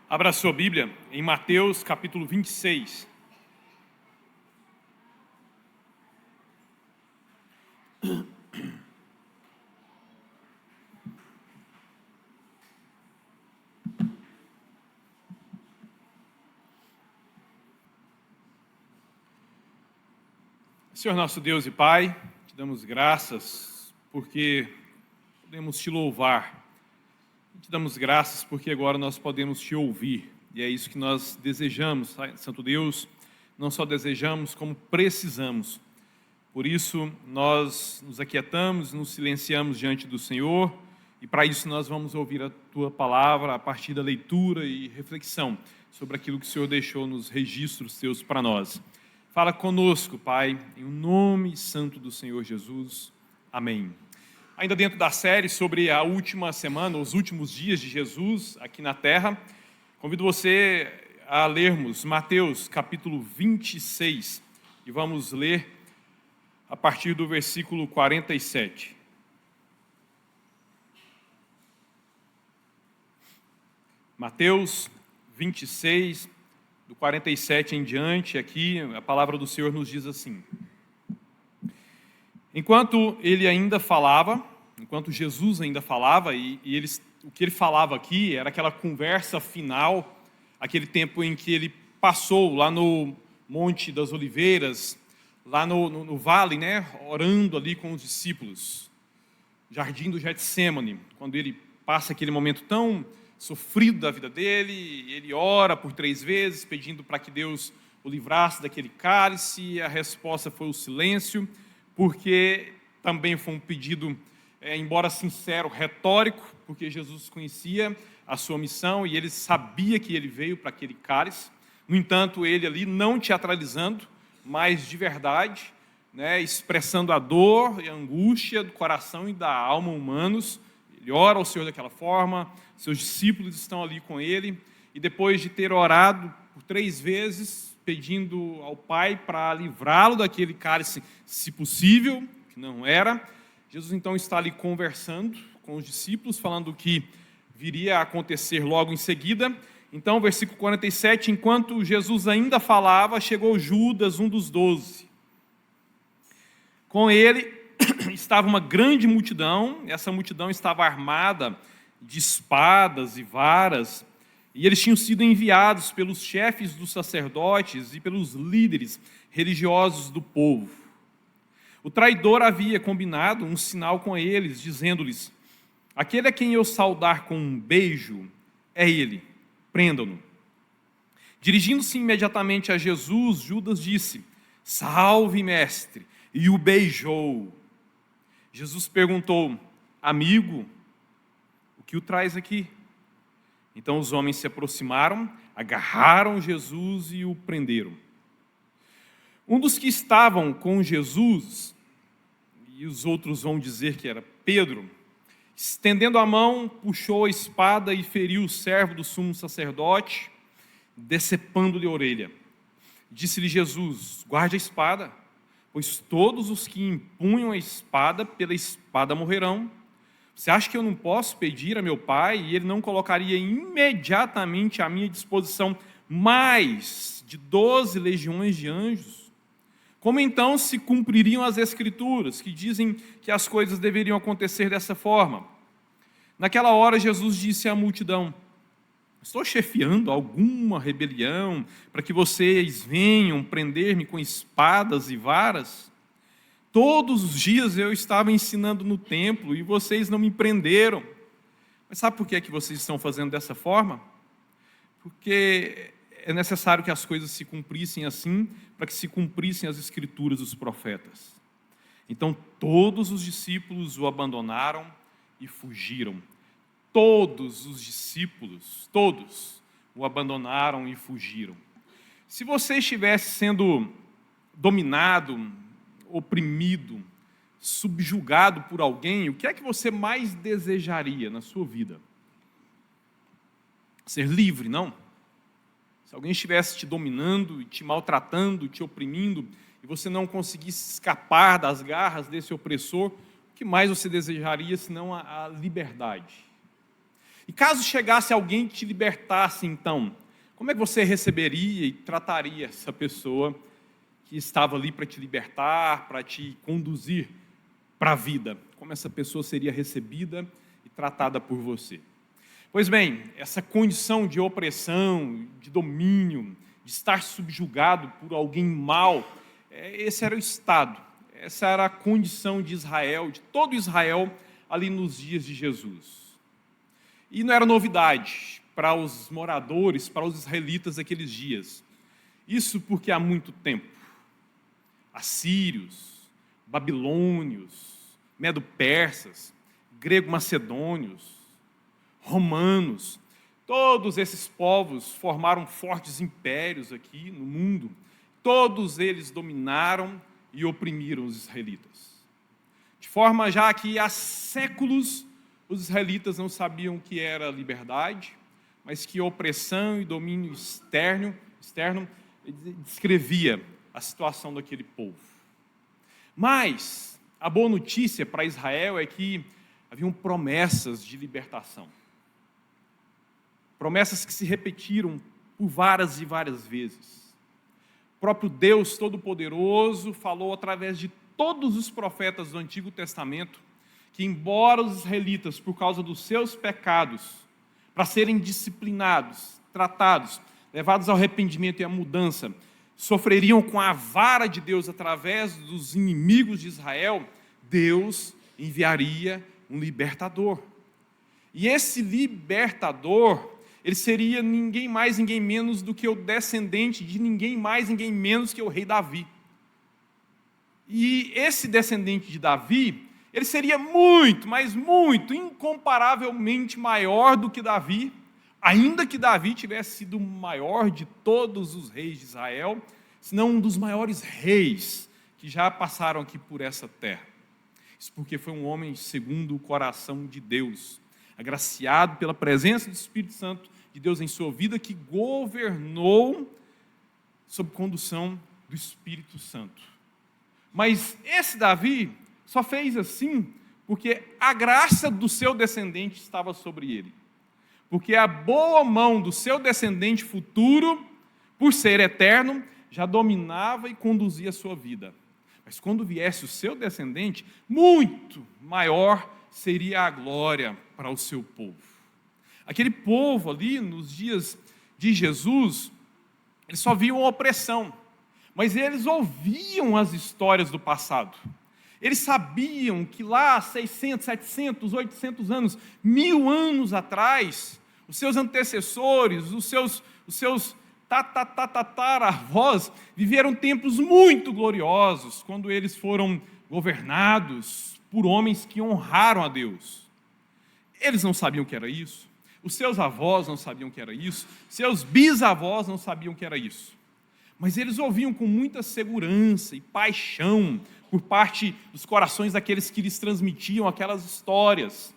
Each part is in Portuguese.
Abra sua Bíblia em Mateus capítulo 26. Senhor nosso Deus e Pai, te damos graças porque podemos te louvar. Te damos graças porque agora nós podemos te ouvir. E é isso que nós desejamos, Santo Deus. Não só desejamos, como precisamos. Por isso, nós nos aquietamos, nos silenciamos diante do Senhor. E para isso nós vamos ouvir a Tua palavra a partir da leitura e reflexão sobre aquilo que o Senhor deixou nos registros Teus para nós. Fala conosco, Pai, em nome santo do Senhor Jesus. Amém. Ainda dentro da série sobre a última semana, os últimos dias de Jesus aqui na Terra, convido você a lermos Mateus capítulo 26 e vamos ler a partir do versículo 47. Mateus 26, do 47 em diante, aqui a palavra do Senhor nos diz assim: Enquanto Jesus ainda falava, o que ele falava aqui era aquela conversa final, aquele tempo em que ele passou lá no Monte das Oliveiras, lá no vale, né, orando ali com os discípulos, Jardim do Getsêmani, quando ele passa aquele momento tão sofrido da vida dele, ele ora por 3 vezes, pedindo para que Deus o livrasse daquele cálice, e a resposta foi o silêncio, porque também foi um pedido, embora sincero, retórico, porque Jesus conhecia a sua missão e ele sabia que ele veio para aquele cálice. No entanto, ele ali não teatralizando, mas de verdade, né, expressando a dor e a angústia do coração e da alma humanos. Ele ora ao Senhor daquela forma, seus discípulos estão ali com ele, e depois de ter orado por 3 vezes, pedindo ao Pai para livrá-lo daquele cálice, se possível, que não era, Jesus então está ali conversando com os discípulos, falando o que viria a acontecer logo em seguida. Então, versículo 47, enquanto Jesus ainda falava, chegou Judas, um dos 12. Com ele estava uma grande multidão, essa multidão estava armada de espadas e varas, e eles tinham sido enviados pelos chefes dos sacerdotes e pelos líderes religiosos do povo. O traidor havia combinado um sinal com eles, dizendo-lhes: aquele a quem eu saudar com um beijo é ele, prendam-no. Dirigindo-se imediatamente a Jesus, Judas disse: salve, mestre, e o beijou. Jesus perguntou: amigo, o que o traz aqui? Então os homens se aproximaram, agarraram Jesus e o prenderam. Um dos que estavam com Jesus, e os outros vão dizer que era Pedro, estendendo a mão, puxou a espada e feriu o servo do sumo sacerdote, decepando-lhe a orelha. Disse-lhe Jesus: guarde a espada, pois todos os que empunham a espada, pela espada morrerão. Você acha que eu não posso pedir a meu Pai e Ele não colocaria imediatamente à minha disposição mais de 12 legiões de anjos? Como então se cumpririam as Escrituras, que dizem que as coisas deveriam acontecer dessa forma? Naquela hora, Jesus disse à multidão: estou chefiando alguma rebelião para que vocês venham prender-me com espadas e varas? Todos os dias eu estava ensinando no templo e vocês não me prenderam. Mas sabe por que é que vocês estão fazendo dessa forma? Porque é necessário que as coisas se cumprissem assim, para que se cumprissem as Escrituras dos profetas. Então todos os discípulos o abandonaram e fugiram. Todos os discípulos, todos, o abandonaram e fugiram. Se você estivesse sendo dominado, oprimido, subjugado por alguém, o que é que você mais desejaria na sua vida? Ser livre, não? Se alguém estivesse te dominando, te maltratando, te oprimindo, e você não conseguisse escapar das garras desse opressor, o que mais você desejaria senão a liberdade? E caso chegasse alguém que te libertasse, então, como é que você receberia e trataria essa pessoa que estava ali para te libertar, para te conduzir para a vida? Como essa pessoa seria recebida e tratada por você? Pois bem, essa condição de opressão, de domínio, de estar subjugado por alguém mau, esse era o estado, essa era a condição de Israel, de todo Israel, ali nos dias de Jesus. E não era novidade para os moradores, para os israelitas daqueles dias. Isso porque há muito tempo, assírios, babilônios, medo-persas, grego-macedônios, romanos, todos esses povos formaram fortes impérios aqui no mundo. Todos eles dominaram e oprimiram os israelitas. De forma já que há séculos os israelitas não sabiam o que era liberdade, mas que opressão e domínio externo descrevia a situação daquele povo. Mas a boa notícia para Israel é que haviam promessas de libertação. Promessas que se repetiram por várias e várias vezes. O próprio Deus Todo-Poderoso falou através de todos os profetas do Antigo Testamento que, embora os israelitas, por causa dos seus pecados, para serem disciplinados, tratados, levados ao arrependimento e à mudança, sofreriam com a vara de Deus através dos inimigos de Israel, Deus enviaria um libertador. E esse libertador, ele seria ninguém mais, ninguém menos do que o descendente de ninguém mais, ninguém menos que o rei Davi. E esse descendente de Davi, ele seria muito, mas muito, incomparavelmente maior do que Davi, ainda que Davi tivesse sido o maior de todos os reis de Israel, senão um dos maiores reis que já passaram aqui por essa terra. Isso porque foi um homem segundo o coração de Deus, agraciado pela presença do Espírito Santo de Deus em sua vida, que governou sob condução do Espírito Santo. Mas esse Davi só fez assim porque a graça do seu descendente estava sobre ele. Porque a boa mão do seu descendente futuro, por ser eterno, já dominava e conduzia a sua vida. Mas quando viesse o seu descendente, muito maior seria a glória para o seu povo. Aquele povo ali, nos dias de Jesus, eles só viam opressão, mas eles ouviam as histórias do passado. Eles sabiam que lá, 600, 700, 800 anos, 1000 anos atrás, os seus antecessores, os seus tataravós, viveram tempos muito gloriosos, quando eles foram governados por homens que honraram a Deus. Eles não sabiam o que era isso, os seus avós não sabiam o que era isso, seus bisavós não sabiam o que era isso. Mas eles ouviam com muita segurança e paixão por parte dos corações daqueles que lhes transmitiam aquelas histórias,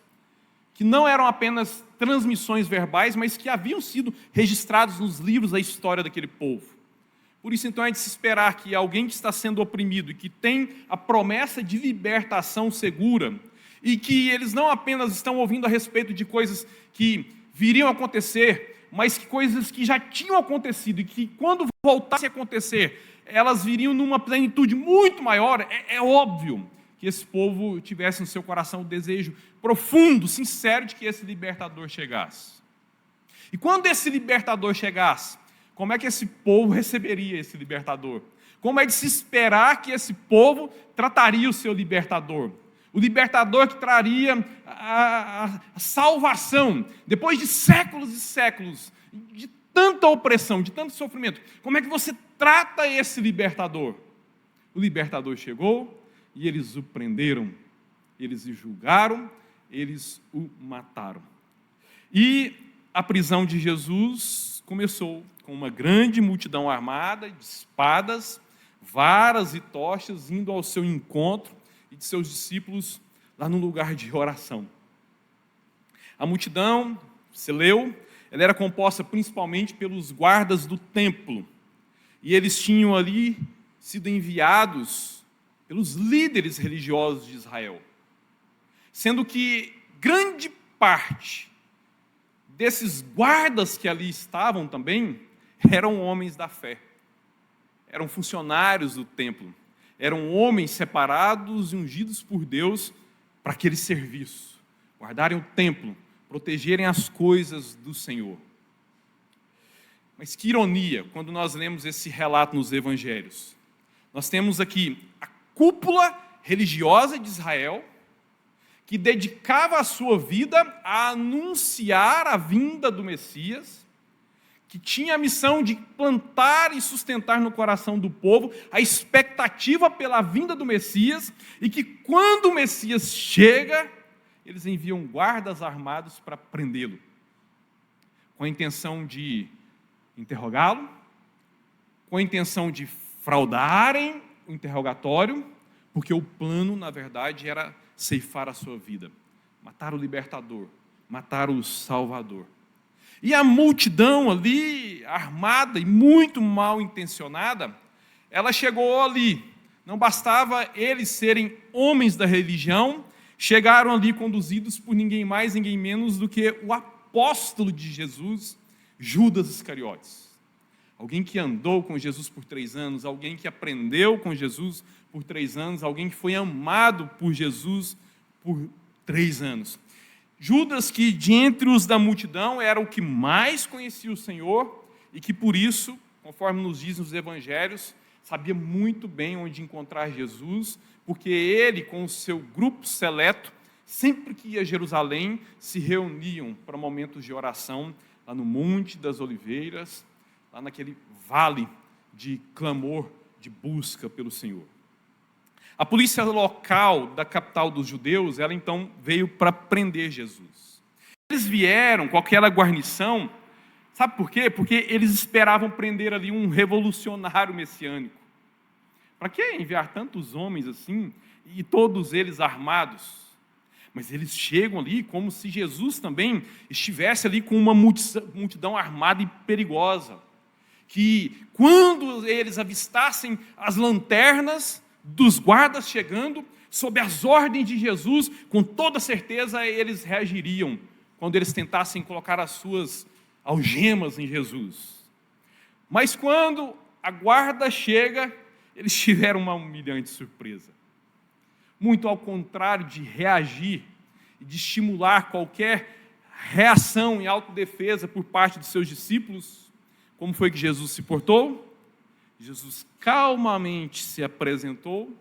que não eram apenas transmissões verbais, mas que haviam sido registrados nos livros da história daquele povo. Por isso, então, é de se esperar que alguém que está sendo oprimido e que tem a promessa de libertação segura, e que eles não apenas estão ouvindo a respeito de coisas que viriam a acontecer, mas que coisas que já tinham acontecido e que, quando voltassem a acontecer, elas viriam numa plenitude muito maior. É óbvio que esse povo tivesse no seu coração o desejo profundo, sincero, de que esse libertador chegasse. E quando esse libertador chegasse, como é que esse povo receberia esse libertador? Como é de se esperar que esse povo trataria o seu libertador? O libertador que traria a salvação, depois de séculos e séculos, de tanta opressão, de tanto sofrimento. Como é que você trata esse libertador? O libertador chegou e eles o prenderam, eles o julgaram, eles o mataram. E a prisão de Jesus começou com uma grande multidão armada, de espadas, varas e tochas, indo ao seu encontro, e de seus discípulos lá no lugar de oração. A multidão, você leu, ela era composta principalmente pelos guardas do templo, e eles tinham ali sido enviados pelos líderes religiosos de Israel, sendo que grande parte desses guardas que ali estavam também eram homens da fé, eram funcionários do templo, eram homens separados e ungidos por Deus para aquele serviço, guardarem o templo, protegerem as coisas do Senhor. Mas que ironia, quando nós lemos esse relato nos evangelhos. Nós temos aqui a cúpula religiosa de Israel, que dedicava a sua vida a anunciar a vinda do Messias, que tinha a missão de plantar e sustentar no coração do povo a expectativa pela vinda do Messias, e que quando o Messias chega, eles enviam guardas armados para prendê-lo, com a intenção de interrogá-lo, com a intenção de fraudarem o interrogatório, porque o plano, na verdade, era ceifar a sua vida, matar o libertador, matar o salvador. E a multidão ali, armada e muito mal intencionada, ela chegou ali. Não bastava eles serem homens da religião, chegaram ali conduzidos por ninguém mais, ninguém menos do que o apóstolo de Jesus, Judas Iscariotes. Alguém que andou com Jesus por 3 anos, alguém que aprendeu com Jesus por 3 anos, alguém que foi amado por Jesus por 3 anos. Judas, que de entre os da multidão era o que mais conhecia o Senhor e que por isso, conforme nos dizem os evangelhos, sabia muito bem onde encontrar Jesus, porque ele, com o seu grupo seleto, sempre que ia a Jerusalém, se reuniam para momentos de oração lá no Monte das Oliveiras, lá naquele vale de clamor, de busca pelo Senhor. A polícia local da capital dos judeus, ela então veio para prender Jesus. Eles vieram com aquela guarnição, sabe por quê? Porque eles esperavam prender ali um revolucionário messiânico. Para que enviar tantos homens assim, e todos eles armados? Mas eles chegam ali como se Jesus também estivesse ali com uma multidão armada e perigosa. Que quando eles avistassem as lanternas dos guardas chegando, sob as ordens de Jesus, com toda certeza eles reagiriam quando eles tentassem colocar as suas algemas em Jesus. Mas quando a guarda chega, eles tiveram uma humilhante surpresa. Muito ao contrário de reagir e de estimular qualquer reação em autodefesa por parte de seus discípulos, como foi que Jesus se portou? Jesus calmamente se apresentou,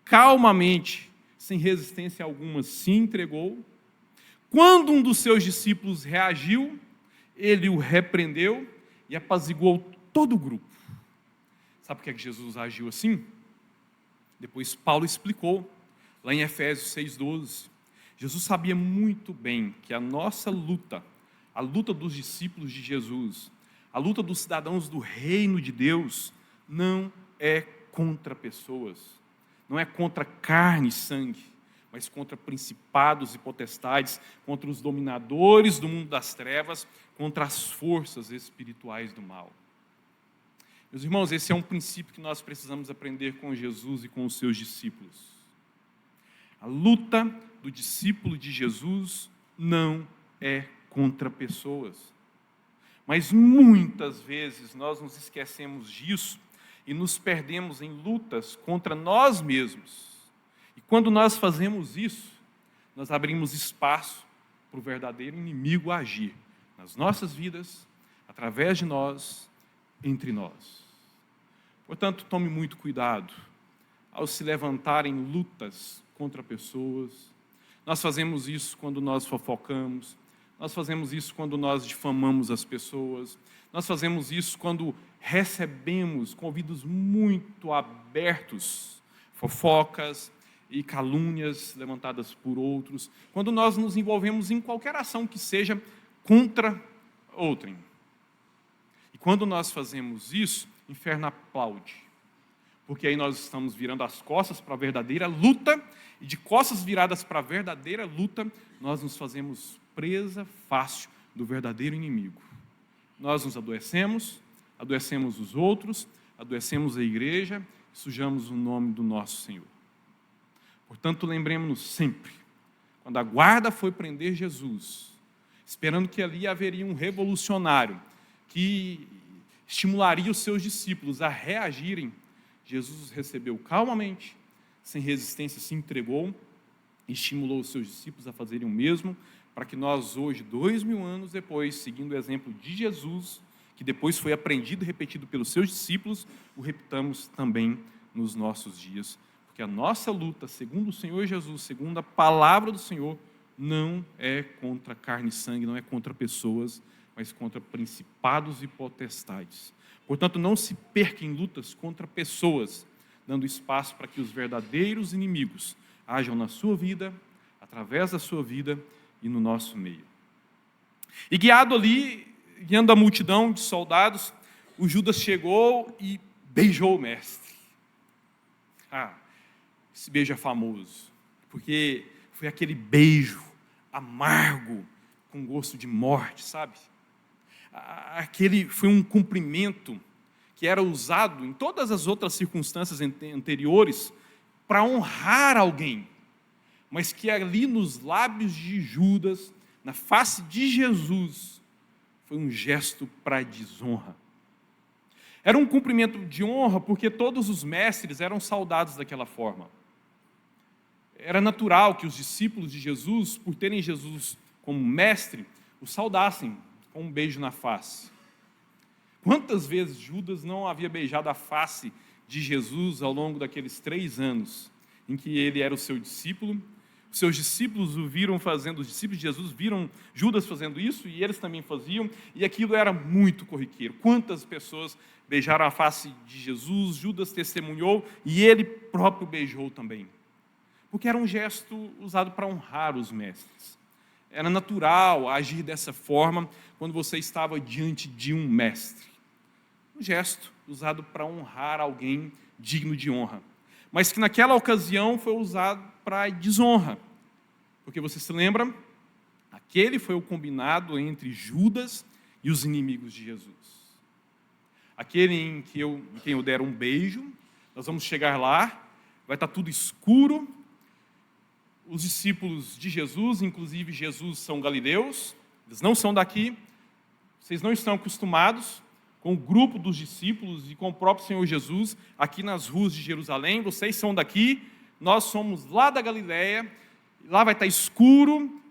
calmamente, sem resistência alguma, se entregou. Quando um dos seus discípulos reagiu, ele o repreendeu e apaziguou todo o grupo. Sabe por que Jesus agiu assim? Depois Paulo explicou, lá em Efésios 6,12. Jesus sabia muito bem que a nossa luta, a luta dos discípulos de Jesus, a luta dos cidadãos do reino de Deus, não é contra pessoas, não é contra carne e sangue, mas contra principados e potestades, contra os dominadores do mundo das trevas, contra as forças espirituais do mal. Meus irmãos, esse é um princípio que nós precisamos aprender com Jesus e com os seus discípulos. A luta do discípulo de Jesus não é contra pessoas. Mas muitas vezes nós nos esquecemos disso e nos perdemos em lutas contra nós mesmos. E quando nós fazemos isso, nós abrimos espaço para o verdadeiro inimigo agir nas nossas vidas, através de nós, entre nós. Portanto, tome muito cuidado ao se levantar em lutas contra pessoas. Nós fazemos isso quando nós fofocamos, nós fazemos isso quando nós difamamos as pessoas, nós fazemos isso quando recebemos com ouvidos muito abertos fofocas e calúnias levantadas por outros, quando nós nos envolvemos em qualquer ação que seja contra outrem. E quando nós fazemos isso, o inferno aplaude, porque aí nós estamos virando as costas para a verdadeira luta, e de costas viradas para a verdadeira luta, nós nos fazemos presa fácil do verdadeiro inimigo. Nós nos adoecemos os outros, adoecemos a igreja, sujamos o nome do nosso Senhor. Portanto, lembremos-nos sempre, quando a guarda foi prender Jesus, esperando que ali haveria um revolucionário que estimularia os seus discípulos a reagirem. Jesus os recebeu calmamente, sem resistência, se entregou e estimulou os seus discípulos a fazerem o mesmo, para que nós hoje, 2000 anos depois, seguindo o exemplo de Jesus, que depois foi aprendido e repetido pelos seus discípulos, o repitamos também nos nossos dias. Porque a nossa luta, segundo o Senhor Jesus, segundo a palavra do Senhor, não é contra carne e sangue, não é contra pessoas, mas contra principados e potestades. Portanto, não se perca em lutas contra pessoas, dando espaço para que os verdadeiros inimigos hajam na sua vida, através da sua vida e no nosso meio. E guiando a multidão de soldados, o Judas chegou e beijou o mestre. Esse beijo é famoso, porque foi aquele beijo amargo, com gosto de morte, sabe? Aquele foi um cumprimento que era usado em todas as outras circunstâncias anteriores para honrar alguém, mas que ali nos lábios de Judas, na face de Jesus, foi um gesto para desonra. Era um cumprimento de honra porque todos os mestres eram saudados daquela forma. Era natural que os discípulos de Jesus, por terem Jesus como mestre, o saudassem com um beijo na face. Quantas vezes Judas não havia beijado a face de Jesus ao longo daqueles 3 anos em que ele era o seu discípulo? Os seus discípulos o viram fazendo, os discípulos de Jesus viram Judas fazendo isso e eles também faziam, e aquilo era muito corriqueiro. Quantas pessoas beijaram a face de Jesus, Judas testemunhou e ele próprio beijou também. Porque era um gesto usado para honrar os mestres. Era natural agir dessa forma quando você estava diante de um mestre. Um gesto usado para honrar alguém digno de honra. Mas que naquela ocasião foi usado para desonra. Porque você se lembra? Aquele foi o combinado entre Judas e os inimigos de Jesus. Aquele em quem eu der um beijo, nós vamos chegar lá, vai estar tudo escuro. Os discípulos de Jesus, inclusive Jesus, são galileus, eles não são daqui, vocês não estão acostumados com o grupo dos discípulos e com o próprio Senhor Jesus aqui nas ruas de Jerusalém, vocês são daqui, nós somos lá da Galileia, lá vai estar escuro,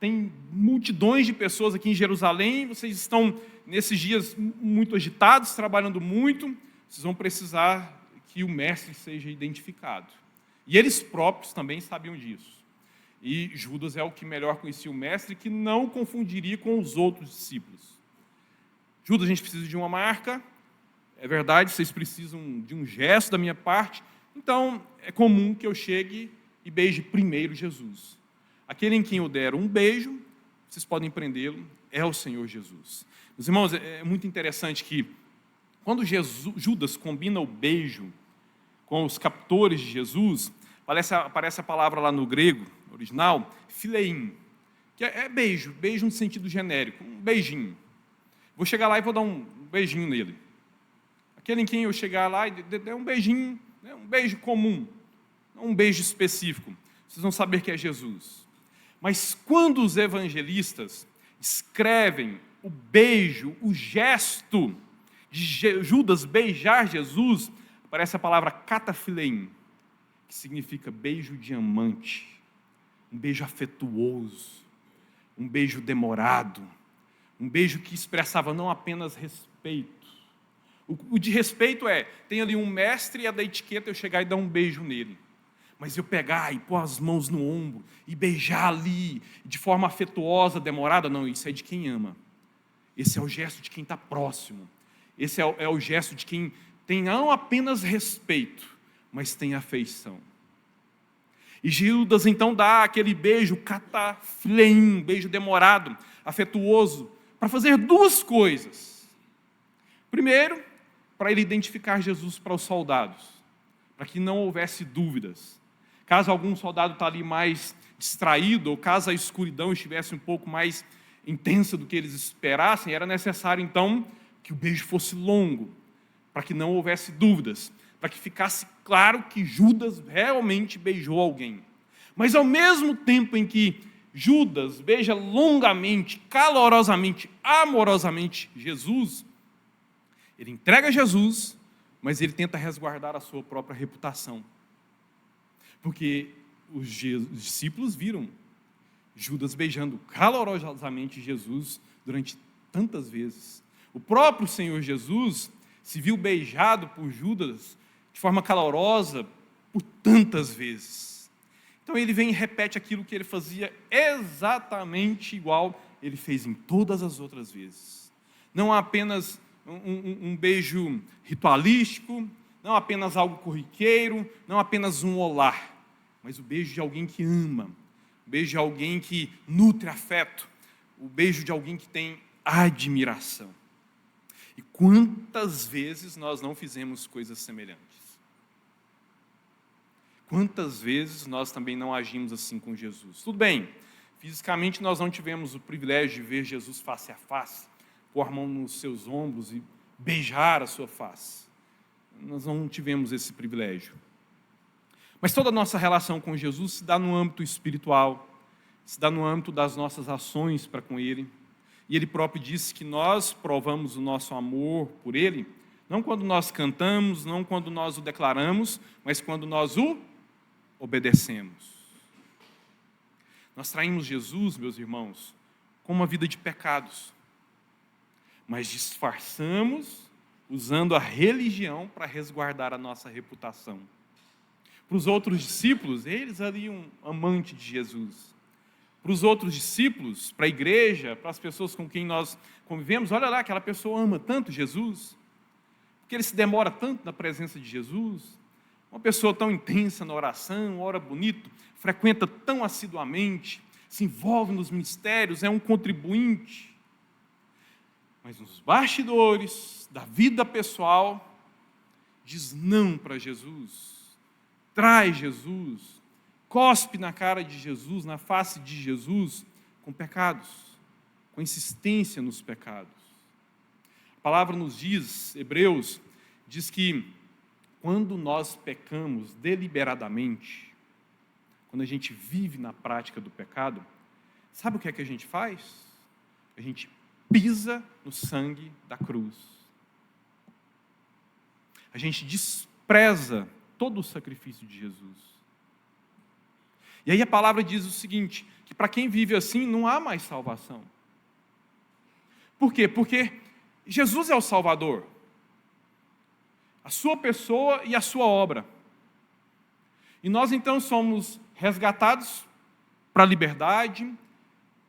tem multidões de pessoas aqui em Jerusalém, vocês estão nesses dias muito agitados, trabalhando muito, vocês vão precisar que o mestre seja identificado. E eles próprios também sabiam disso. E Judas é o que melhor conhecia o mestre, que não confundiria com os outros discípulos. Judas, a gente precisa de uma marca, é verdade, vocês precisam de um gesto da minha parte, então é comum que eu chegue e beije primeiro Jesus. Aquele em quem eu der um beijo, vocês podem prendê-lo, é o Senhor Jesus. Meus irmãos, é muito interessante que quando Judas combina o beijo com os captores de Jesus, aparece a palavra lá no grego, original, fileim, que é beijo no sentido genérico, um beijinho. Vou chegar lá e vou dar um beijinho nele. Aquele em quem eu chegar lá e der um beijinho, né, um beijo comum, não um beijo específico, vocês vão saber que é Jesus. Mas quando os evangelistas escrevem o beijo, o gesto de Judas beijar Jesus, aparece a palavra katafileim, que significa beijo diamante, um beijo afetuoso, um beijo demorado, um beijo que expressava não apenas respeito. O de respeito tem ali um mestre e a da etiqueta eu chegar e dar um beijo nele. Mas eu pegar e pôr as mãos no ombro e beijar ali, de forma afetuosa, demorada, não, isso é de quem ama. Esse é o gesto de quem está próximo. Esse é o gesto de quem tem não apenas respeito, mas tem afeição. E Judas então dá aquele beijo katafileim, beijo demorado, afetuoso, para fazer 2 coisas. Primeiro, para ele identificar Jesus para os soldados, para que não houvesse dúvidas. Caso algum soldado está ali mais distraído, ou caso a escuridão estivesse um pouco mais intensa do que eles esperassem, era necessário então que o beijo fosse longo, para que não houvesse dúvidas, para que ficasse claro que Judas realmente beijou alguém. Mas ao mesmo tempo em que Judas beija longamente, calorosamente, amorosamente Jesus, ele entrega Jesus, mas ele tenta resguardar a sua própria reputação. Porque os discípulos viram Judas beijando calorosamente Jesus durante tantas vezes. O próprio Senhor Jesus se viu beijado por Judas de forma calorosa por tantas vezes. Então ele vem e repete aquilo que ele fazia exatamente igual ele fez em todas as outras vezes. Não há apenas um beijo ritualístico, não apenas algo corriqueiro, não apenas um olá, mas o beijo de alguém que ama, o beijo de alguém que nutre afeto, o beijo de alguém que tem admiração. E quantas vezes nós não fizemos coisas semelhantes? Quantas vezes nós também não agimos assim com Jesus? Tudo bem, fisicamente nós não tivemos o privilégio de ver Jesus face a face, pôr a mão nos seus ombros e beijar a sua face. Nós não tivemos esse privilégio. Mas toda a nossa relação com Jesus se dá no âmbito espiritual, se dá no âmbito das nossas ações para com Ele. E Ele próprio disse que nós provamos o nosso amor por Ele, não quando nós cantamos, não quando nós o declaramos, mas quando nós o obedecemos. Nós traímos Jesus, meus irmãos, com uma vida de pecados, mas disfarçamos usando a religião para resguardar a nossa reputação. Para os outros discípulos, eles ali um amante de Jesus. Para os outros discípulos, para a igreja, para as pessoas com quem nós convivemos, olha lá, aquela pessoa ama tanto Jesus, porque ele se demora tanto na presença de Jesus, uma pessoa tão intensa na oração, ora bonito, frequenta tão assiduamente, se envolve nos ministérios, é um contribuinte. Mas nos bastidores da vida pessoal, diz não para Jesus, trai Jesus, cospe na cara de Jesus, na face de Jesus, com pecados, com insistência nos pecados. A palavra nos diz, Hebreus, diz que quando nós pecamos deliberadamente, quando a gente vive na prática do pecado, sabe o que é que a gente faz? A gente pisa no sangue da cruz. A gente despreza todo o sacrifício de Jesus. E aí a palavra diz o seguinte, que para quem vive assim não há mais salvação. Por quê? Porque Jesus é o Salvador. A sua pessoa e a sua obra. E nós então somos resgatados para a liberdade,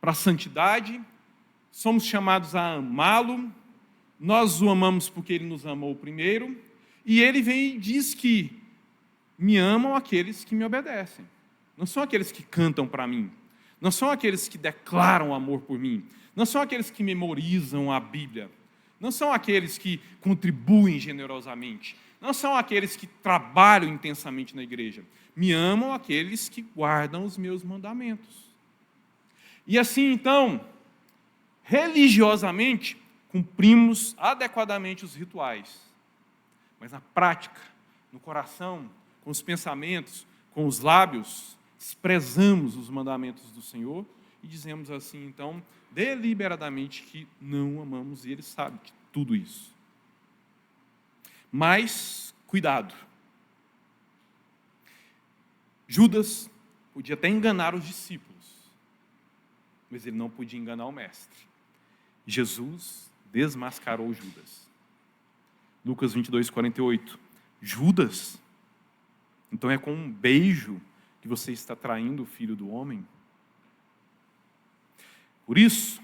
para a santidade, somos chamados a amá-lo, nós o amamos porque ele nos amou primeiro, e ele vem e diz que me amam aqueles que me obedecem. Não são aqueles que cantam para mim, não são aqueles que declaram amor por mim, não são aqueles que memorizam a Bíblia, não são aqueles que contribuem generosamente, não são aqueles que trabalham intensamente na igreja. Me amam aqueles que guardam os meus mandamentos. E assim, então, religiosamente, cumprimos adequadamente os rituais. Mas na prática, no coração, com os pensamentos, com os lábios, desprezamos os mandamentos do Senhor e dizemos assim, então, deliberadamente que não amamos, e Ele sabe de tudo isso. Mas, cuidado. Judas podia até enganar os discípulos, mas ele não podia enganar o Mestre. Jesus desmascarou Judas. Lucas 22:48. Judas? Então é com um beijo que você está traindo o Filho do Homem? Por isso,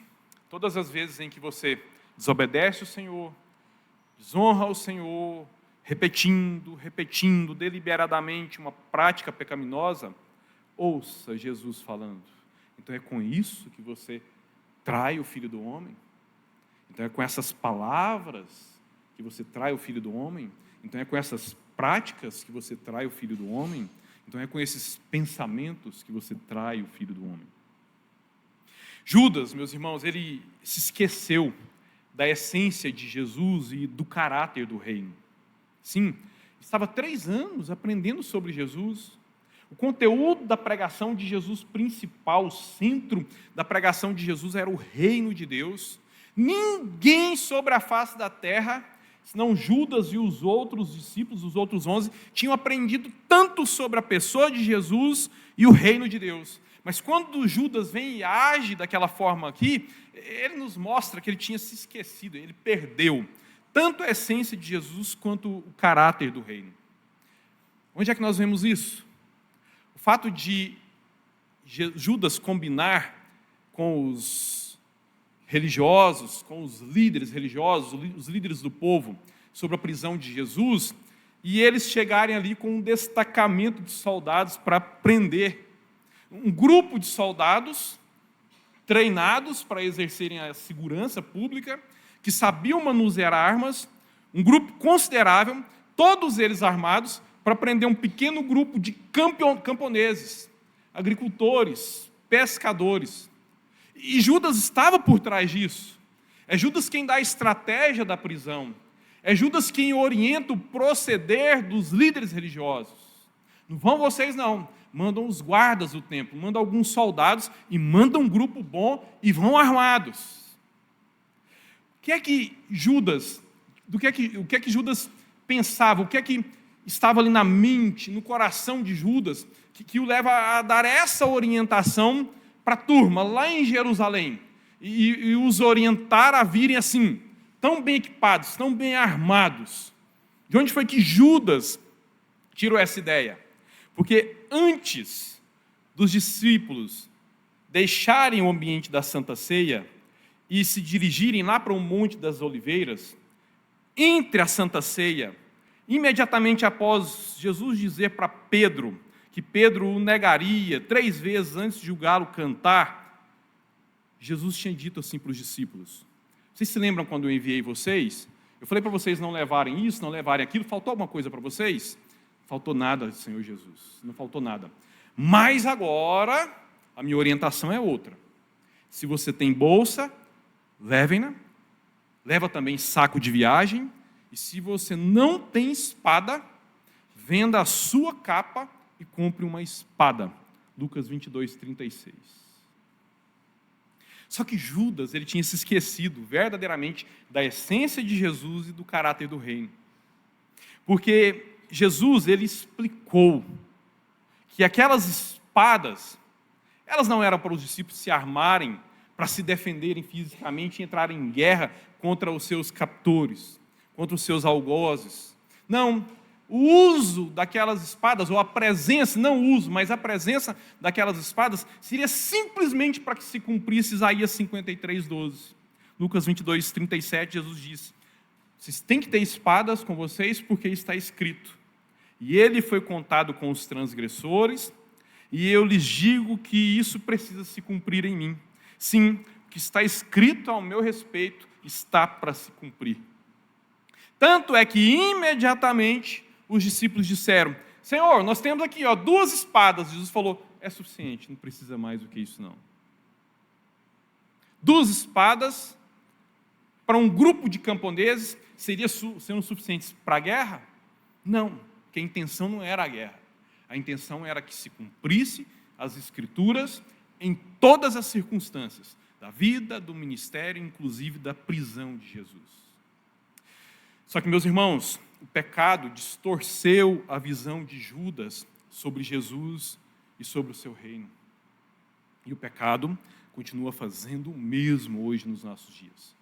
todas as vezes em que você desobedece o Senhor, desonra o Senhor, repetindo deliberadamente uma prática pecaminosa, ouça Jesus falando. Então é com isso que você trai o Filho do Homem? Então é com essas palavras que você trai o Filho do Homem? Então é com essas práticas que você trai o Filho do Homem? Então é com esses pensamentos que você trai o Filho do Homem? Judas, meus irmãos, ele se esqueceu da essência de Jesus e do caráter do reino. Sim, estava 3 anos aprendendo sobre Jesus. O conteúdo da pregação de Jesus principal, o centro da pregação de Jesus era o reino de Deus. Ninguém sobre a face da terra, senão Judas e os outros discípulos, os outros 11, tinham aprendido tanto sobre a pessoa de Jesus e o reino de Deus. Mas quando Judas vem e age daquela forma aqui, ele nos mostra que ele tinha se esquecido, ele perdeu tanto a essência de Jesus quanto o caráter do reino. Onde é que nós vemos isso? O fato de Judas combinar com os religiosos, com os líderes religiosos, os líderes do povo, sobre a prisão de Jesus, e eles chegarem ali com um destacamento de soldados para prender. Um grupo de soldados treinados para exercerem a segurança pública, que sabiam manusear armas, um grupo considerável, todos eles armados, para prender um pequeno grupo de camponeses, agricultores, pescadores. E Judas estava por trás disso. É Judas quem dá a estratégia da prisão. É Judas quem orienta o proceder dos líderes religiosos. Não vão vocês não. Mandam os guardas do templo, mandam alguns soldados e mandam um grupo bom e vão armados. O que é que Judas pensava? O que é que estava ali na mente, no coração de Judas, que o leva a dar essa orientação para a turma lá em Jerusalém e os orientar a virem assim, tão bem equipados, tão bem armados? De onde foi que Judas tirou essa ideia? Porque antes dos discípulos deixarem o ambiente da Santa Ceia e se dirigirem lá para o Monte das Oliveiras, entre a Santa Ceia, imediatamente após Jesus dizer para Pedro que Pedro o negaria 3 vezes antes de julgá-lo cantar, Jesus tinha dito assim para os discípulos: vocês se lembram quando eu enviei vocês? Eu falei para vocês não levarem isso, não levarem aquilo, faltou alguma coisa para vocês? Faltou nada, Senhor Jesus, não faltou nada. Mas agora, a minha orientação é outra. Se você tem bolsa, levem-na, leva também saco de viagem, e se você não tem espada, venda a sua capa e compre uma espada. Lucas 22:36. Só que Judas, ele tinha se esquecido verdadeiramente da essência de Jesus e do caráter do reino. Porque Jesus, ele explicou que aquelas espadas, elas não eram para os discípulos se armarem, para se defenderem fisicamente e entrarem em guerra contra os seus captores, contra os seus algozes. Não, o uso daquelas espadas, ou a presença, não o uso, mas a presença daquelas espadas, seria simplesmente para que se cumprisse Isaías 53:12. Lucas 22:37, Jesus disse: vocês têm que ter espadas com vocês, porque está escrito: e ele foi contado com os transgressores, e eu lhes digo que isso precisa se cumprir em mim. Sim, o que está escrito ao meu respeito está para se cumprir. Tanto é que imediatamente os discípulos disseram: Senhor, nós temos aqui 2 espadas. Jesus falou: é suficiente, não precisa mais do que isso não. 2 espadas para um grupo de camponeses seriam suficientes para a guerra? Não, porque a intenção não era a guerra. A intenção era que se cumprisse as Escrituras em todas as circunstâncias da vida, do ministério, inclusive da prisão de Jesus. Só que, meus irmãos, o pecado distorceu a visão de Judas sobre Jesus e sobre o seu reino. E o pecado continua fazendo o mesmo hoje nos nossos dias.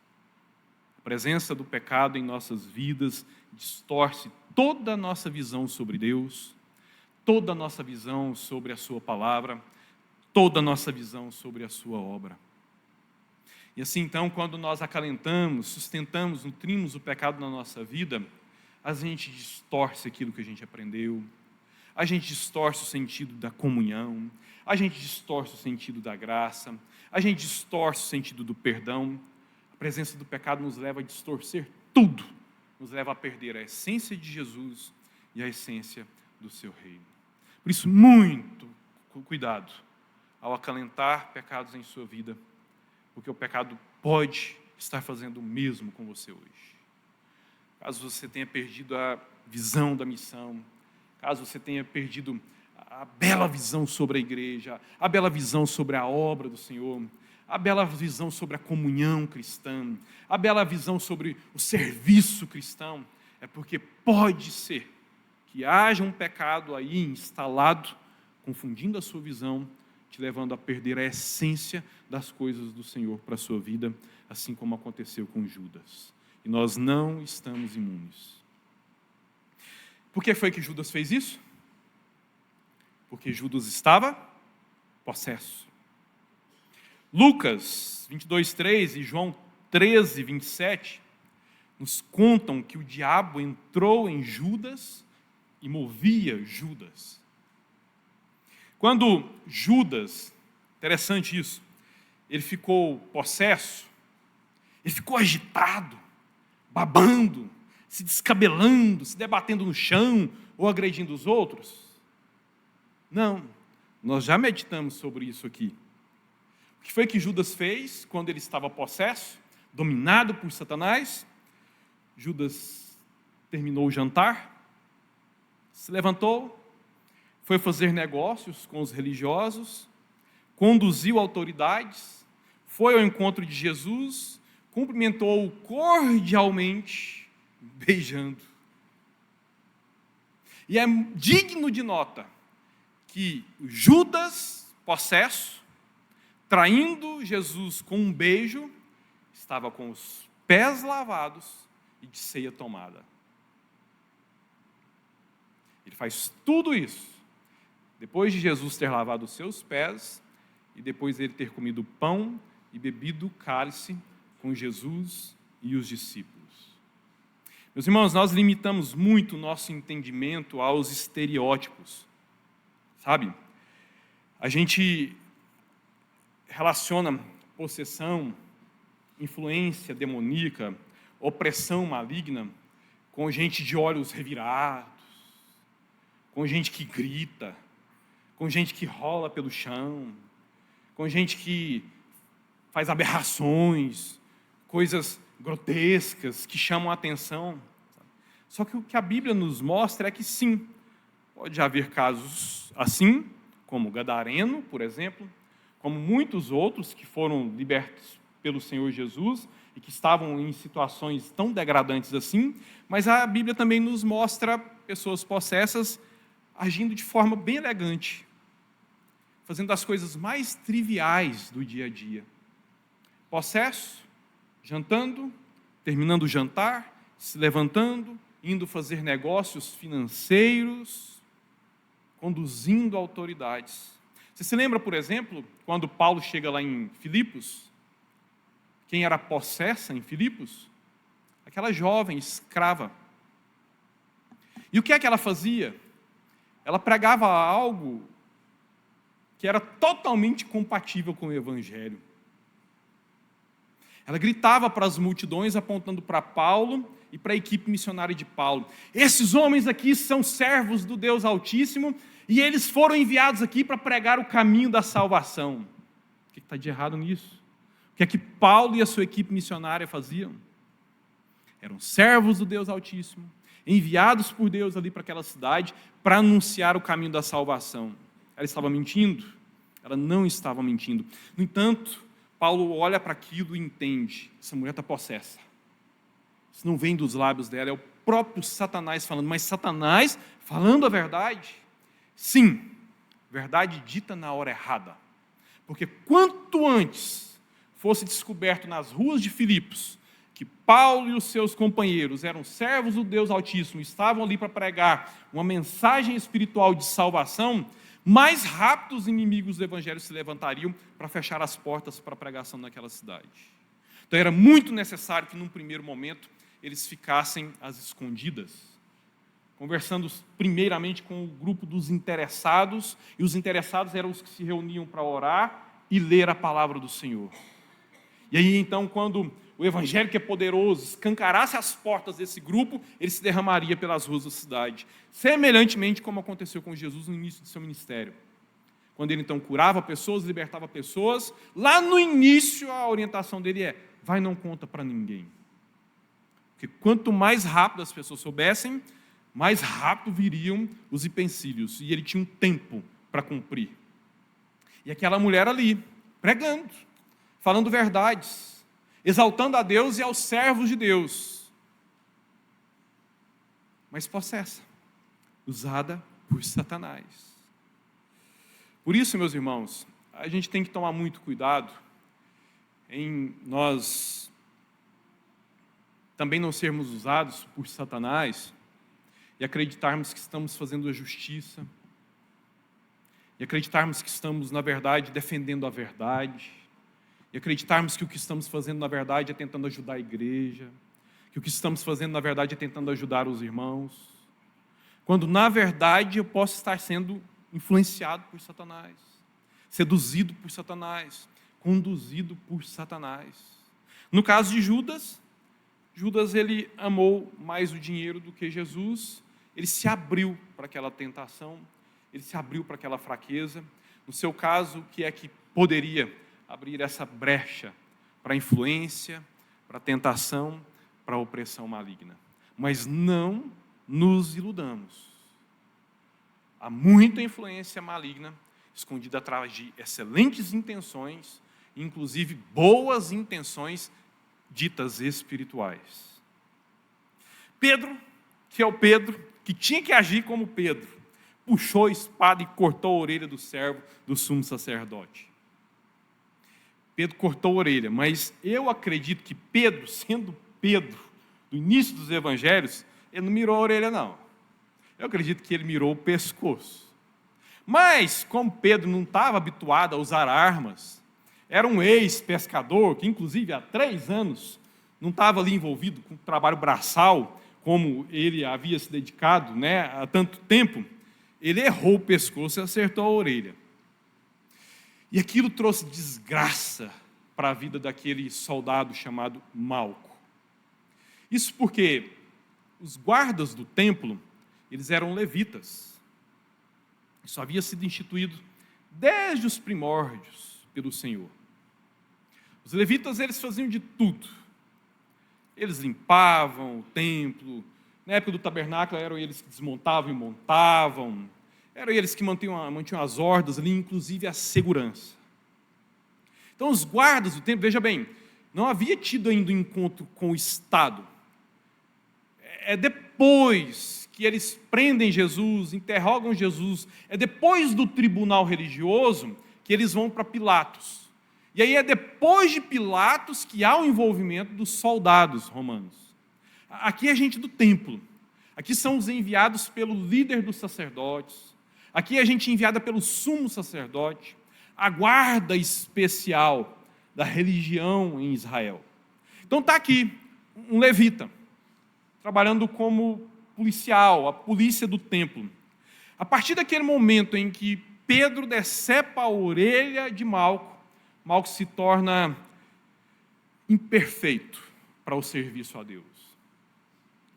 A presença do pecado em nossas vidas distorce toda a nossa visão sobre Deus, toda a nossa visão sobre a sua palavra, toda a nossa visão sobre a sua obra. E assim, então, quando nós acalentamos, sustentamos, nutrimos o pecado na nossa vida, a gente distorce aquilo que a gente aprendeu, a gente distorce o sentido da comunhão, a gente distorce o sentido da graça, a gente distorce o sentido do perdão. A presença do pecado nos leva a distorcer tudo, nos leva a perder a essência de Jesus e a essência do seu reino. Por isso, muito cuidado ao acalentar pecados em sua vida, porque o pecado pode estar fazendo o mesmo com você hoje. Caso você tenha perdido a visão da missão, caso você tenha perdido a bela visão sobre a igreja, a bela visão sobre a obra do Senhor, a bela visão sobre a comunhão cristã, a bela visão sobre o serviço cristão, é porque pode ser que haja um pecado aí instalado, confundindo a sua visão, te levando a perder a essência das coisas do Senhor para a sua vida, assim como aconteceu com Judas. E nós não estamos imunes. Por que foi que Judas fez isso? Porque Judas estava possesso. Lucas 22:3 e João 13:27 nos contam que o diabo entrou em Judas e movia Judas. Quando Judas, interessante isso, ele ficou possesso, ele ficou agitado, babando, se descabelando, se debatendo no chão ou agredindo os outros? Não, nós já meditamos sobre isso aqui. O que foi que Judas fez quando ele estava possesso, dominado por Satanás? Judas terminou o jantar, se levantou, foi fazer negócios com os religiosos, conduziu autoridades, foi ao encontro de Jesus, cumprimentou-o cordialmente, beijando. E é digno de nota que Judas, possesso, traindo Jesus com um beijo, estava com os pés lavados e de ceia tomada. Ele faz tudo isso depois de Jesus ter lavado os seus pés e depois ele ter comido pão e bebido cálice com Jesus e os discípulos. Meus irmãos, nós limitamos muito o nosso entendimento aos estereótipos. Sabe? A gente relaciona possessão, influência demoníaca, opressão maligna com gente de olhos revirados, com gente que grita, com gente que rola pelo chão, com gente que faz aberrações, coisas grotescas que chamam a atenção. Só que o que a Bíblia nos mostra é que sim, pode haver casos assim, como Gadareno, por exemplo, como muitos outros que foram libertos pelo Senhor Jesus e que estavam em situações tão degradantes assim, mas a Bíblia também nos mostra pessoas possessas agindo de forma bem elegante, fazendo as coisas mais triviais do dia a dia. Possesso, jantando, terminando o jantar, se levantando, indo fazer negócios financeiros, conduzindo autoridades. Você se lembra, por exemplo, quando Paulo chega lá em Filipos? Quem era possessa em Filipos? Aquela jovem escrava. E o que é que ela fazia? Ela pregava algo que era totalmente compatível com o Evangelho. Ela gritava para as multidões, apontando para Paulo e para a equipe missionária de Paulo: esses homens aqui são servos do Deus Altíssimo e eles foram enviados aqui para pregar o caminho da salvação. O que está de errado nisso? O que é que Paulo e a sua equipe missionária faziam? Eram servos do Deus Altíssimo, enviados por Deus ali para aquela cidade para anunciar o caminho da salvação. Ela estava mentindo? Ela não estava mentindo. No entanto, Paulo olha para aquilo e entende: essa mulher está possessa. Isso não vem dos lábios dela, é o próprio Satanás falando. Mas Satanás falando a verdade? Sim, verdade dita na hora errada. Porque quanto antes fosse descoberto nas ruas de Filipos que Paulo e os seus companheiros eram servos do Deus Altíssimo, estavam ali para pregar uma mensagem espiritual de salvação, mais rápido os inimigos do Evangelho se levantariam para fechar as portas para a pregação naquela cidade. Então era muito necessário que, num primeiro momento, eles ficassem às escondidas, conversando primeiramente com o grupo dos interessados, e os interessados eram os que se reuniam para orar e ler a palavra do Senhor. E aí, então, quando o Evangelho, que é poderoso, escancarasse as portas desse grupo, ele se derramaria pelas ruas da cidade, semelhantemente como aconteceu com Jesus no início do seu ministério. Quando ele, então, curava pessoas, libertava pessoas, lá no início a orientação dele é: vai, não conta para ninguém. Porque quanto mais rápido as pessoas soubessem, mais rápido viriam os utensílios, e ele tinha um tempo para cumprir. E aquela mulher ali, pregando, falando verdades, exaltando a Deus e aos servos de Deus, mas possessa, usada por Satanás. Por isso, meus irmãos, a gente tem que tomar muito cuidado em nós também não sermos usados por Satanás e acreditarmos que estamos fazendo a justiça, e acreditarmos que estamos, na verdade, defendendo a verdade, e acreditarmos que o que estamos fazendo, na verdade, é tentando ajudar a igreja, que o que estamos fazendo, na verdade, é tentando ajudar os irmãos, quando, na verdade, eu posso estar sendo influenciado por Satanás, seduzido por Satanás, conduzido por Satanás. No caso de Judas, ele amou mais o dinheiro do que Jesus, ele se abriu para aquela tentação, ele se abriu para aquela fraqueza. No seu caso, o que é que poderia abrir essa brecha para a influência, para a tentação, para a opressão maligna? Mas não nos iludamos. Há muita influência maligna escondida atrás de excelentes intenções, inclusive boas intenções ditas espirituais. Pedro, que é o Pedro, que tinha que agir como Pedro, puxou a espada e cortou a orelha do servo do sumo sacerdote. Pedro cortou a orelha, mas eu acredito que Pedro, sendo Pedro, do início dos evangelhos, ele não mirou a orelha, não. Eu acredito que ele mirou o pescoço. Mas, como Pedro não estava habituado a usar armas, era um ex-pescador, que inclusive há 3 anos não estava ali envolvido com trabalho braçal, como ele havia se dedicado, há tanto tempo, ele errou o pescoço e acertou a orelha. E aquilo trouxe desgraça para a vida daquele soldado chamado Malco. Isso porque os guardas do templo, eles eram levitas. Isso havia sido instituído desde os primórdios pelo Senhor. Os levitas, eles faziam de tudo. Eles limpavam o templo. Na época do tabernáculo, eram eles que desmontavam e montavam. Eram eles que mantinham as hordas ali, inclusive a segurança. Então, os guardas do templo, veja bem, não havia tido ainda um encontro com o Estado. É depois que eles prendem Jesus, interrogam Jesus, é depois do tribunal religioso que eles vão para Pilatos. E aí é depois de Pilatos que há o envolvimento dos soldados romanos. Aqui é gente do templo, aqui são os enviados pelo líder dos sacerdotes, aqui é gente enviada pelo sumo sacerdote, a guarda especial da religião em Israel. Então está aqui um levita, trabalhando como policial, a polícia do templo. A partir daquele momento em que Pedro decepa a orelha de Malco, Malco se torna imperfeito para o serviço a Deus.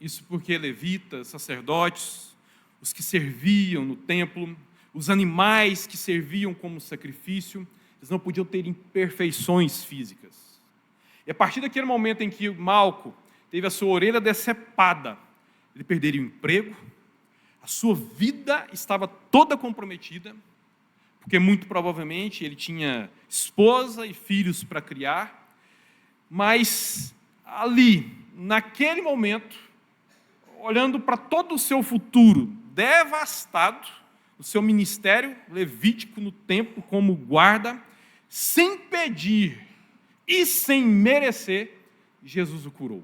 Isso porque levitas, sacerdotes, os que serviam no templo, os animais que serviam como sacrifício, eles não podiam ter imperfeições físicas. E a partir daquele momento em que Malco teve a sua orelha decepada, ele perderia o emprego, a sua vida estava toda comprometida, porque muito provavelmente ele tinha esposa e filhos para criar, mas ali, naquele momento, olhando para todo o seu futuro devastado, o seu ministério levítico no templo como guarda, sem pedir e sem merecer, Jesus o curou.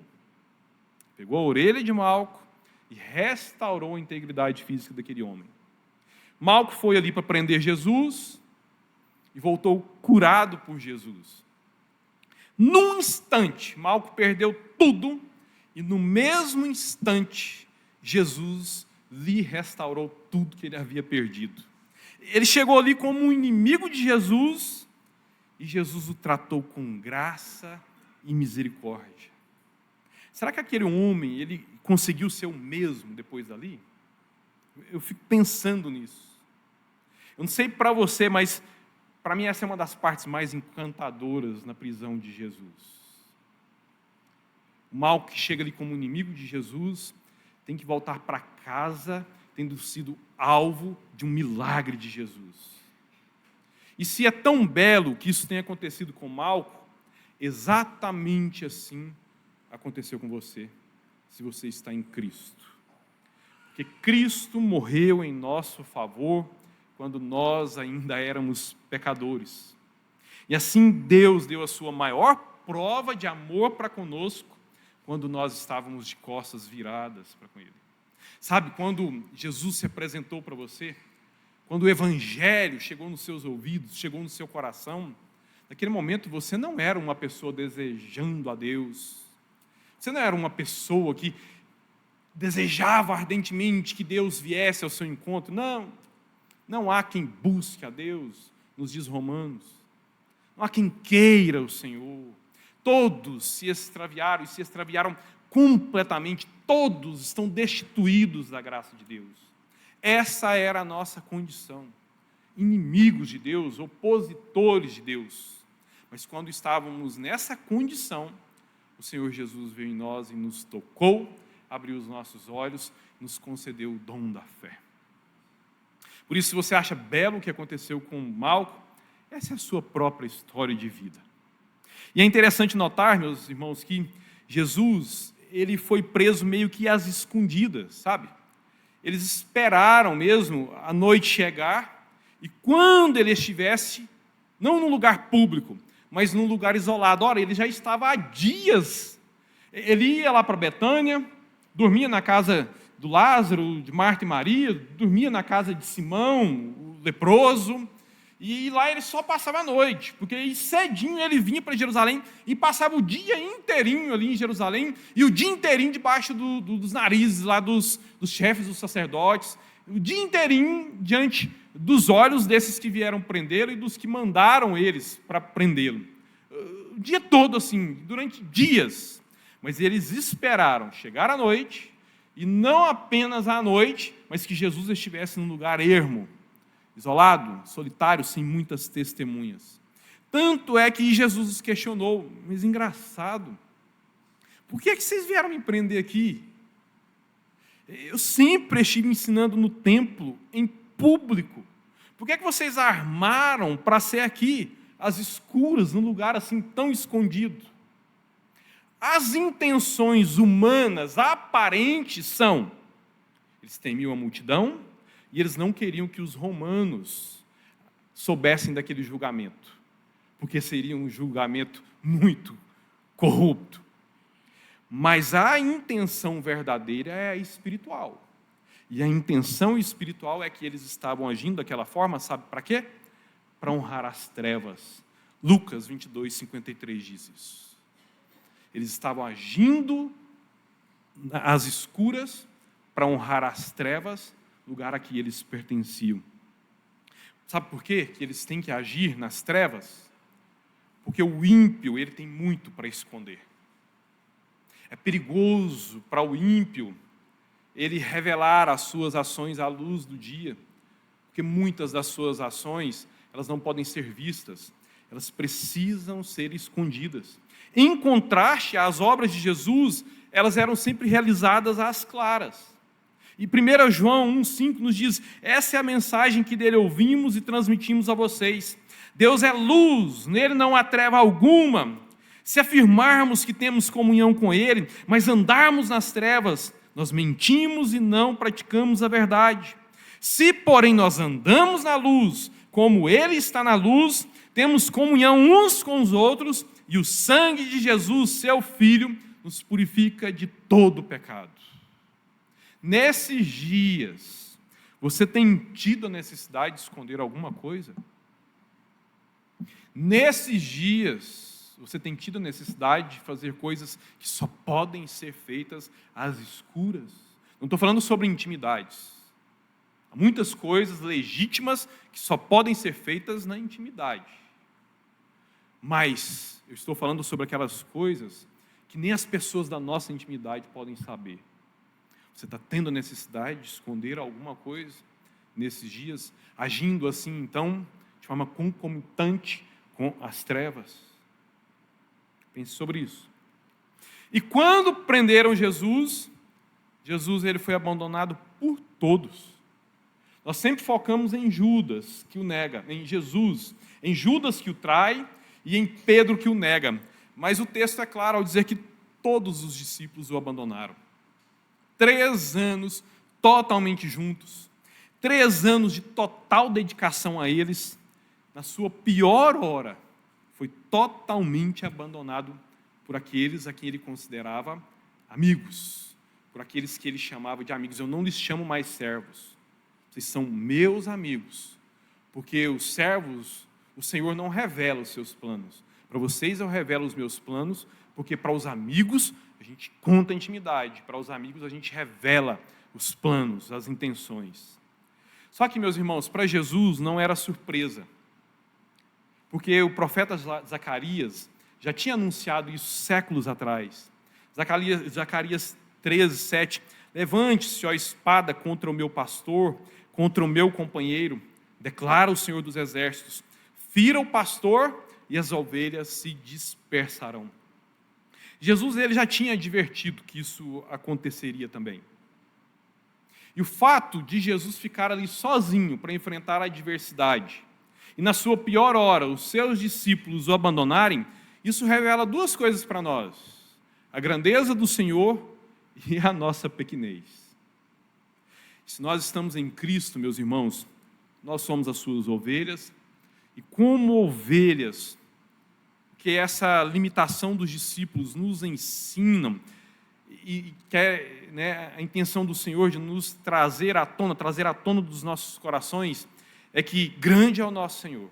Pegou a orelha de Malco e restaurou a integridade física daquele homem. Malco foi ali para prender Jesus e voltou curado por Jesus. Num instante, Malco perdeu tudo e no mesmo instante, Jesus lhe restaurou tudo que ele havia perdido. Ele chegou ali como um inimigo de Jesus e Jesus o tratou com graça e misericórdia. Será que aquele homem, ele conseguiu ser o mesmo depois dali? Eu fico pensando nisso. Eu não sei para você, mas para mim essa é uma das partes mais encantadoras na prisão de Jesus. O Malco que chega ali como inimigo de Jesus, tem que voltar para casa tendo sido alvo de um milagre de Jesus. E se é tão belo que isso tenha acontecido com Malco, exatamente assim aconteceu com você, se você está em Cristo. Porque Cristo morreu em nosso favor quando nós ainda éramos pecadores. E assim Deus deu a sua maior prova de amor para conosco quando nós estávamos de costas viradas para com Ele. Sabe, quando Jesus se apresentou para você, quando o Evangelho chegou nos seus ouvidos, chegou no seu coração, naquele momento você não era uma pessoa desejando a Deus, você não era uma pessoa que desejava ardentemente que Deus viesse ao seu encontro. Não há quem busque a Deus, nos diz Romanos. Não há quem queira o Senhor. Todos se extraviaram e se extraviaram completamente. Todos estão destituídos da graça de Deus. Essa era a nossa condição. Inimigos de Deus, opositores de Deus. Mas quando estávamos nessa condição, o Senhor Jesus veio em nós e nos tocou, abriu os nossos olhos, nos concedeu o dom da fé. Por isso, se você acha belo o que aconteceu com Malco, essa é a sua própria história de vida. E é interessante notar, meus irmãos, que Jesus, ele foi preso meio que às escondidas, sabe? Eles esperaram mesmo a noite chegar, e quando ele estivesse, não num lugar público, mas num lugar isolado. Ora, ele já estava há dias. Ele ia lá para Betânia, dormia na casa do Lázaro, de Marta e Maria, dormia na casa de Simão, o leproso, e lá ele só passava a noite, porque aí cedinho ele vinha para Jerusalém e passava o dia inteirinho ali em Jerusalém, e o dia inteirinho debaixo dos narizes lá dos chefes dos sacerdotes, o dia inteirinho diante dos olhos desses que vieram prendê-lo e dos que mandaram eles para prendê-lo. O dia todo assim, durante dias. Mas eles esperaram chegar à noite, e não apenas à noite, mas que Jesus estivesse num lugar ermo, isolado, solitário, sem muitas testemunhas. Tanto é que Jesus os questionou, mas engraçado, por que vocês vieram me prender aqui? Eu sempre estive ensinando no templo, em público. Por que vocês armaram para ser aqui, às escuras, num lugar assim tão escondido? As intenções humanas aparentes são: eles temiam a multidão e eles não queriam que os romanos soubessem daquele julgamento, porque seria um julgamento muito corrupto. Mas a intenção verdadeira é a espiritual. E a intenção espiritual é que eles estavam agindo daquela forma, sabe para quê? Para honrar as trevas. Lucas 22, 53 diz isso. Eles estavam agindo às escuras para honrar as trevas, lugar a que eles pertenciam. Sabe por quê que eles têm que agir nas trevas? Porque o ímpio, ele tem muito para esconder. É perigoso para o ímpio ele revelar as suas ações à luz do dia, porque muitas das suas ações, elas não podem ser vistas, elas precisam ser escondidas. Em contraste, as obras de Jesus, elas eram sempre realizadas às claras. E 1 João 1,5 nos diz: essa é a mensagem que dele ouvimos e transmitimos a vocês. Deus é luz, nele não há treva alguma. Se afirmarmos que temos comunhão com ele, mas andarmos nas trevas, nós mentimos e não praticamos a verdade. Se, porém, nós andamos na luz, como ele está na luz, temos comunhão uns com os outros, e o sangue de Jesus, seu Filho, nos purifica de todo pecado. Nesses dias, você tem tido a necessidade de esconder alguma coisa? Nesses dias, você tem tido a necessidade de fazer coisas que só podem ser feitas às escuras? Não estou falando sobre intimidades. Há muitas coisas legítimas que só podem ser feitas na intimidade. Mas eu estou falando sobre aquelas coisas que nem as pessoas da nossa intimidade podem saber. Você está tendo a necessidade de esconder alguma coisa nesses dias, agindo assim, então, de forma concomitante com as trevas? Pense sobre isso. E quando prenderam Jesus, Jesus ele foi abandonado por todos. Nós sempre focamos em Judas, que o nega, em Jesus, em Judas que o trai e em Pedro que o nega. Mas o texto é claro ao dizer que todos os discípulos o abandonaram. 3 anos totalmente juntos, 3 anos de total dedicação a eles, na sua pior hora, foi totalmente abandonado por aqueles a quem ele considerava amigos, por aqueles que ele chamava de amigos. Eu não lhes chamo mais servos, vocês são meus amigos, porque os servos, o Senhor não revela os seus planos. Para vocês eu revelo os meus planos, porque para os amigos a gente conta a intimidade, para os amigos a gente revela os planos, as intenções. Só que, meus irmãos, para Jesus não era surpresa, porque o profeta Zacarias já tinha anunciado isso séculos atrás. Zacarias 13:7, levante-se, ó espada, contra o meu pastor, contra o meu companheiro, declara o Senhor dos Exércitos, fira o pastor e as ovelhas se dispersarão. Jesus ele já tinha advertido que isso aconteceria também. E o fato de Jesus ficar ali sozinho para enfrentar a adversidade, e na sua pior hora os seus discípulos o abandonarem, isso revela 2 coisas para nós: a grandeza do Senhor e a nossa pequenez. Se nós estamos em Cristo, meus irmãos, nós somos as suas ovelhas, e como ovelhas, que essa limitação dos discípulos nos ensinam, e que é, né, a intenção do Senhor de nos trazer à tona dos nossos corações, é que grande é o nosso Senhor,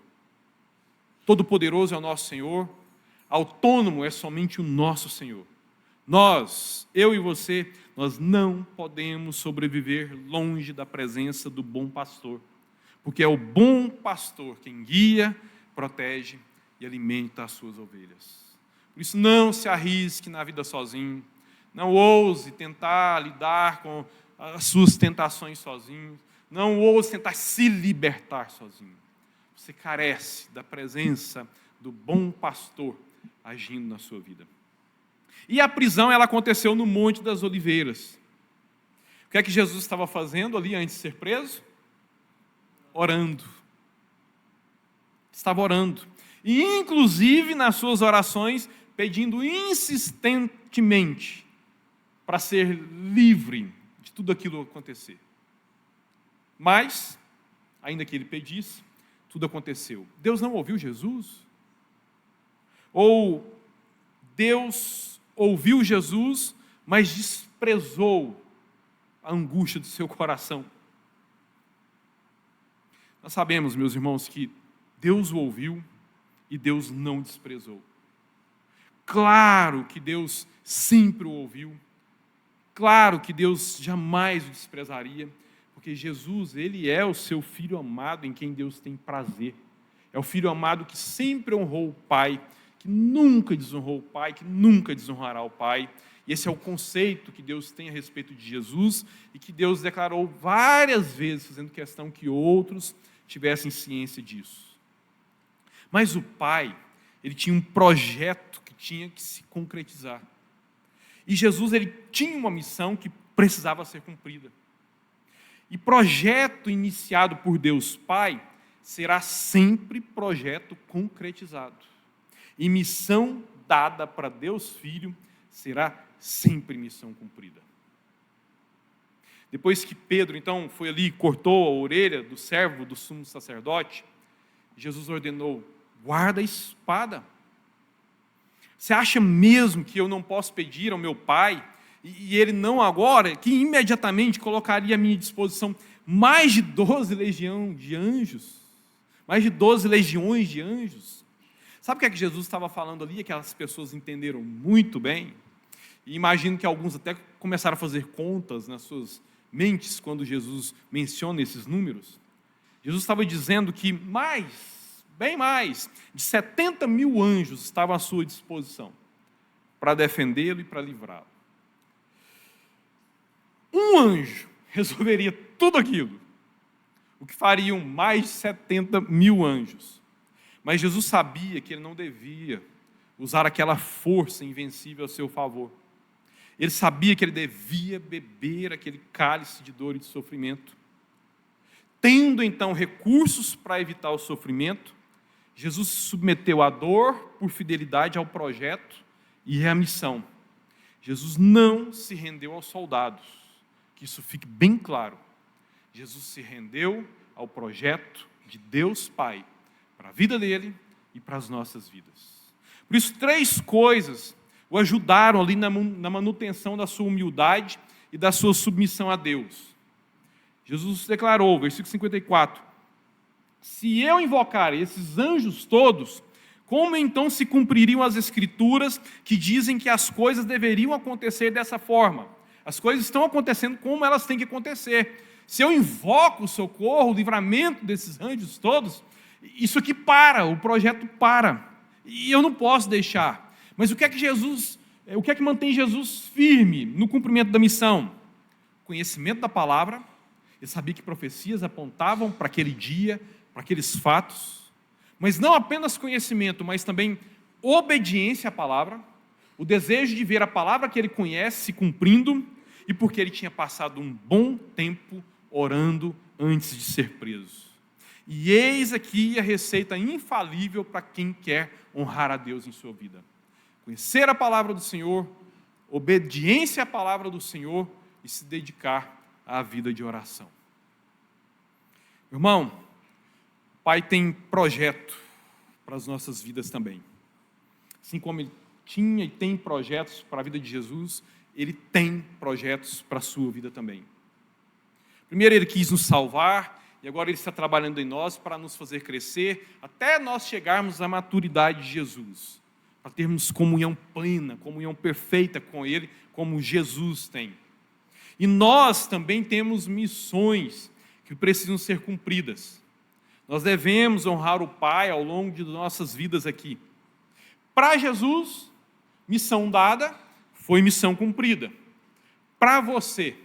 todo-poderoso é o nosso Senhor, autônomo é somente o nosso Senhor. Nós, eu e você, nós não podemos sobreviver longe da presença do bom pastor, porque é o bom pastor quem guia, protege e alimenta as suas ovelhas. Por isso, não se arrisque na vida sozinho, não ouse tentar lidar com as suas tentações sozinho, não ouse tentar se libertar sozinho. Você carece da presença do bom pastor agindo na sua vida. E a prisão ela aconteceu no Monte das Oliveiras. O que é que Jesus estava fazendo ali antes de ser preso? Orando. Estava orando. E inclusive nas suas orações pedindo insistentemente para ser livre de tudo aquilo acontecer. Mas, ainda que ele pedisse, tudo aconteceu. Deus não ouviu Jesus? Ou Deus ouviu Jesus, mas desprezou a angústia do seu coração? Nós sabemos, meus irmãos, que Deus o ouviu e Deus não desprezou. Claro que Deus sempre o ouviu. Claro que Deus jamais o desprezaria, porque Jesus, ele é o seu Filho amado em quem Deus tem prazer. É o Filho amado que sempre honrou o Pai, que nunca desonrou o Pai, que nunca desonrará o Pai. E esse é o conceito que Deus tem a respeito de Jesus e que Deus declarou várias vezes, fazendo questão que outros tivessem ciência disso. Mas o Pai, ele tinha um projeto que tinha que se concretizar. E Jesus, ele tinha uma missão que precisava ser cumprida. E projeto iniciado por Deus Pai será sempre projeto concretizado. E missão dada para Deus Filho será sempre missão cumprida. Depois que Pedro, então, foi ali e cortou a orelha do servo do sumo sacerdote, Jesus ordenou: guarda a espada. Você acha mesmo que eu não posso pedir ao meu Pai, e Ele não agora, que imediatamente colocaria à minha disposição mais de 12 legiões de anjos? Mais de 12 legiões de anjos? Sabe o que é que Jesus estava falando ali? Aquelas pessoas entenderam muito bem, e imagino que alguns até começaram a fazer contas nas suas mentes quando Jesus menciona esses números. Jesus estava dizendo que bem mais de 70 mil anjos estavam à sua disposição para defendê-lo e para livrá-lo. Um anjo resolveria tudo aquilo, o que fariam mais de 70 mil anjos. Mas Jesus sabia que ele não devia usar aquela força invencível a seu favor. Ele sabia que ele devia beber aquele cálice de dor e de sofrimento. Tendo então recursos para evitar o sofrimento, Jesus se submeteu à dor por fidelidade ao projeto e à missão. Jesus não se rendeu aos soldados, que isso fique bem claro. Jesus se rendeu ao projeto de Deus Pai, para a vida dele e para as nossas vidas. Por isso, 3 coisas o ajudaram ali na manutenção da sua humildade e da sua submissão a Deus. Jesus declarou, versículo 54, se eu invocar esses anjos todos, como então se cumpririam as escrituras que dizem que as coisas deveriam acontecer dessa forma? As coisas estão acontecendo como elas têm que acontecer. Se eu invoco o socorro, o livramento desses anjos todos, isso aqui para, o projeto para. E eu não posso deixar. Mas o que é que mantém Jesus firme no cumprimento da missão? Conhecimento da palavra. Ele sabia que profecias apontavam para aquele dia, para aqueles fatos. Mas não apenas conhecimento, mas também obediência à palavra, o desejo de ver a palavra que ele conhece se cumprindo, e porque ele tinha passado um bom tempo orando antes de ser preso. E eis aqui a receita infalível para quem quer honrar a Deus em sua vida. Conhecer a palavra do Senhor, obediência à palavra do Senhor e se dedicar à vida de oração. Irmão, o Pai tem projeto para as nossas vidas também. Assim como Ele tinha e tem projetos para a vida de Jesus, Ele tem projetos para a sua vida também. Primeiro Ele quis nos salvar, e agora Ele está trabalhando em nós para nos fazer crescer, até nós chegarmos à maturidade de Jesus, para termos comunhão plena, comunhão perfeita com Ele, como Jesus tem. E nós também temos missões que precisam ser cumpridas. Nós devemos honrar o Pai ao longo de nossas vidas aqui. Para Jesus, missão dada foi missão cumprida. Para você,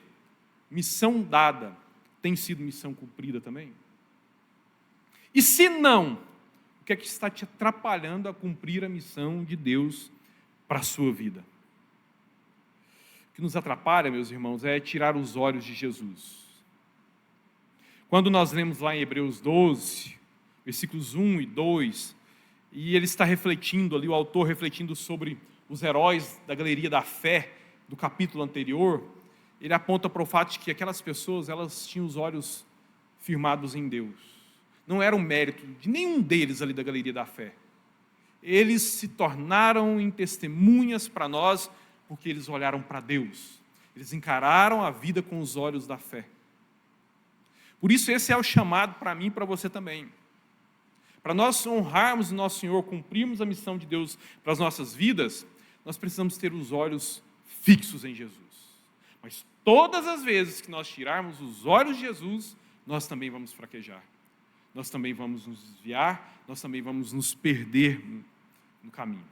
missão dada tem sido missão cumprida também? E se não, o que é que está te atrapalhando a cumprir a missão de Deus para a sua vida? O que nos atrapalha, meus irmãos, é tirar os olhos de Jesus. Quando nós lemos lá em Hebreus 12, versículos 1 e 2, e ele está refletindo ali, o autor refletindo sobre os heróis da galeria da fé do capítulo anterior, ele aponta para o fato de que aquelas pessoas, elas tinham os olhos firmados em Deus. Não era um mérito de nenhum deles ali da galeria da fé. Eles se tornaram em testemunhas para nós, porque eles olharam para Deus. Eles encararam a vida com os olhos da fé. Por isso esse é o chamado para mim e para você também. Para nós honrarmos o nosso Senhor, cumprirmos a missão de Deus para as nossas vidas, nós precisamos ter os olhos fixos em Jesus. Mas todas as vezes que nós tirarmos os olhos de Jesus, nós também vamos fraquejar. Nós também vamos nos desviar, nós também vamos nos perder no caminho.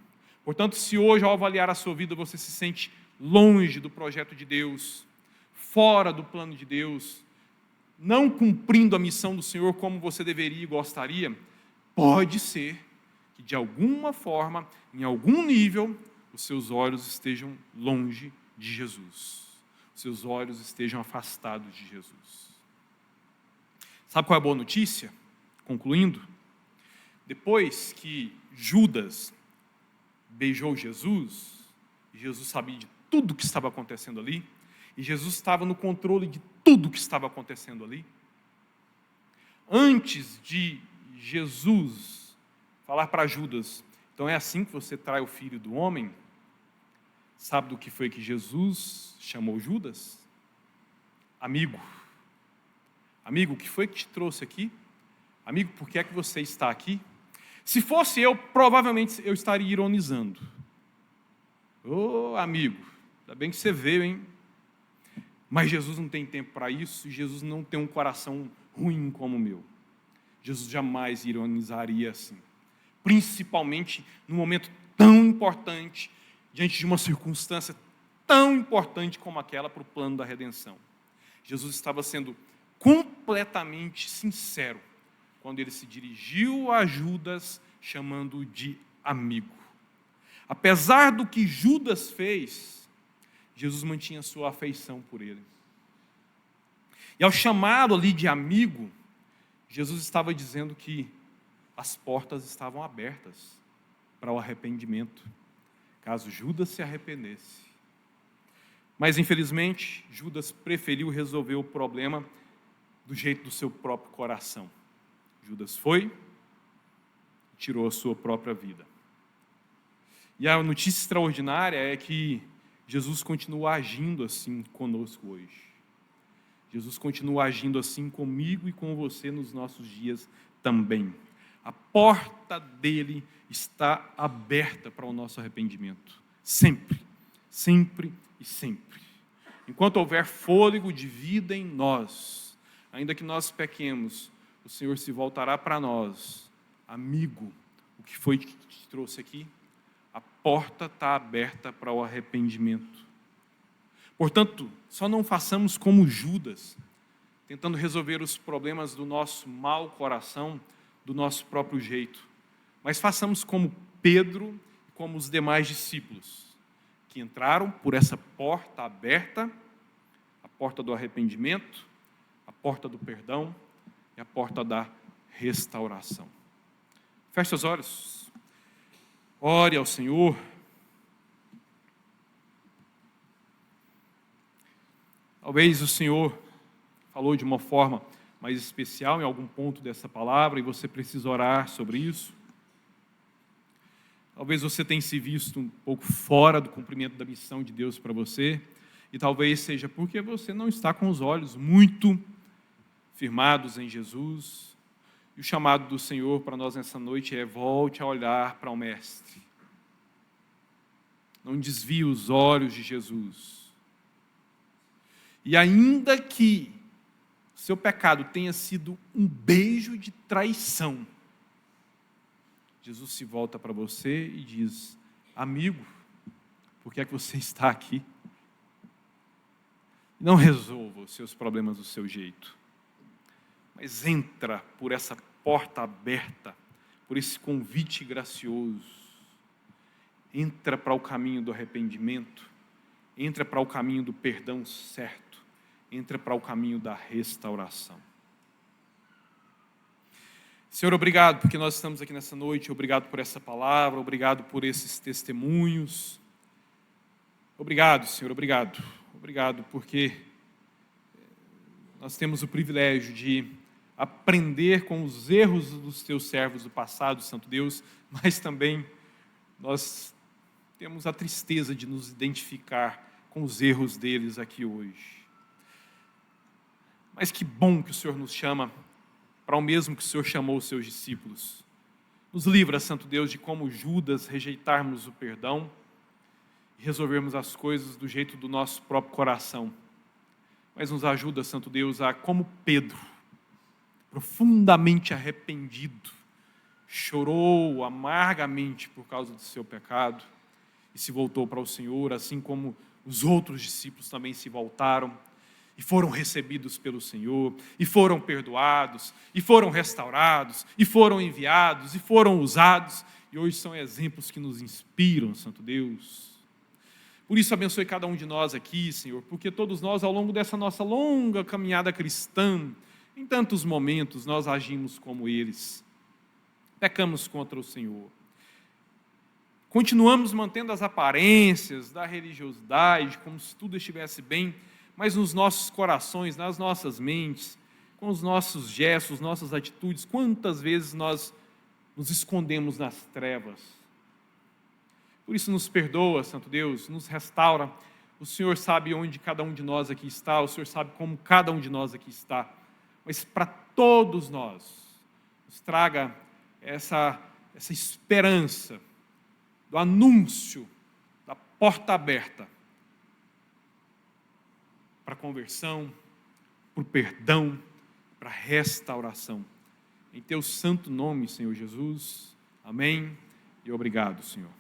Portanto, se hoje, ao avaliar a sua vida, você se sente longe do projeto de Deus, fora do plano de Deus, não cumprindo a missão do Senhor como você deveria e gostaria, pode ser que de alguma forma, em algum nível, os seus olhos estejam longe de Jesus. Os seus olhos estejam afastados de Jesus. Sabe qual é a boa notícia? Concluindo, depois que Judas beijou Jesus, e Jesus sabia de tudo o que estava acontecendo ali, e Jesus estava no controle de tudo o que estava acontecendo ali, antes de Jesus falar para Judas, então é assim que você trai o filho do homem, sabe do que foi que Jesus chamou Judas? Amigo. Amigo, o que foi que te trouxe aqui? Amigo, por que é que você está aqui? Se fosse eu, provavelmente eu estaria ironizando. Ô, amigo, ainda bem que você veio, hein? Mas Jesus não tem tempo para isso, e Jesus não tem um coração ruim como o meu. Jesus jamais ironizaria assim. Principalmente num momento tão importante, diante de uma circunstância tão importante como aquela para o plano da redenção. Jesus estava sendo completamente sincero quando ele se dirigiu a Judas, chamando-o de amigo. Apesar do que Judas fez, Jesus mantinha sua afeição por ele. E ao chamá-lo ali de amigo, Jesus estava dizendo que as portas estavam abertas para o arrependimento, caso Judas se arrependesse. Mas, infelizmente, Judas preferiu resolver o problema do jeito do seu próprio coração. Judas foi e tirou a sua própria vida. E a notícia extraordinária é que Jesus continua agindo assim conosco hoje. Jesus continua agindo assim comigo e com você nos nossos dias também. A porta dele está aberta para o nosso arrependimento. Sempre, sempre e sempre. Enquanto houver fôlego de vida em nós, ainda que nós pequemos, o Senhor se voltará para nós. Amigo, o que foi que te trouxe aqui? A porta está aberta para o arrependimento. Portanto, só não façamos como Judas, tentando resolver os problemas do nosso mau coração, do nosso próprio jeito, mas façamos como Pedro e como os demais discípulos, que entraram por essa porta aberta, a porta do arrependimento, a porta do perdão e a porta da restauração. Feche seus olhos. Ore ao Senhor. Talvez o Senhor falou de uma forma mais especial em algum ponto dessa palavra e você precisa orar sobre isso. Talvez você tenha se visto um pouco fora do cumprimento da missão de Deus para você e talvez seja porque você não está com os olhos muito firmados em Jesus. E o chamado do Senhor para nós nessa noite é: volte a olhar para o Mestre. Não desvie os olhos de Jesus. E ainda que seu pecado tenha sido um beijo de traição, Jesus se volta para você e diz: amigo, por que é que você está aqui? Não resolva os seus problemas do seu jeito, mas entra por essa porta aberta, por esse convite gracioso. Entra para o caminho do arrependimento, entra para o caminho do perdão certo, entra para o caminho da restauração. Senhor, obrigado porque nós estamos aqui nessa noite, obrigado por essa palavra, obrigado por esses testemunhos. Obrigado, Senhor, obrigado. Obrigado porque nós temos o privilégio de aprender com os erros dos teus servos do passado, Santo Deus, mas também nós temos a tristeza de nos identificar com os erros deles aqui hoje. Mas que bom que o Senhor nos chama para o mesmo que o Senhor chamou os seus discípulos. Nos livra, Santo Deus, de como Judas rejeitarmos o perdão e resolvermos as coisas do jeito do nosso próprio coração. Mas nos ajuda, Santo Deus, a, como Pedro, profundamente arrependido, chorou amargamente por causa do seu pecado e se voltou para o Senhor, assim como os outros discípulos também se voltaram e foram recebidos pelo Senhor, e foram perdoados, e foram restaurados, e foram enviados, e foram usados, e hoje são exemplos que nos inspiram, Santo Deus. Por isso, abençoe cada um de nós aqui, Senhor, porque todos nós, ao longo dessa nossa longa caminhada cristã, em tantos momentos, nós agimos como eles. Pecamos contra o Senhor. Continuamos mantendo as aparências da religiosidade, como se tudo estivesse bem, mas nos nossos corações, nas nossas mentes, com os nossos gestos, nossas atitudes, quantas vezes nós nos escondemos nas trevas. Por isso nos perdoa, Santo Deus, nos restaura. O Senhor sabe onde cada um de nós aqui está, o Senhor sabe como cada um de nós aqui está. Mas para todos nós, nos traga essa esperança do anúncio da porta aberta para a conversão, para o perdão, para a restauração. Em teu santo nome, Senhor Jesus. Amém e obrigado, Senhor.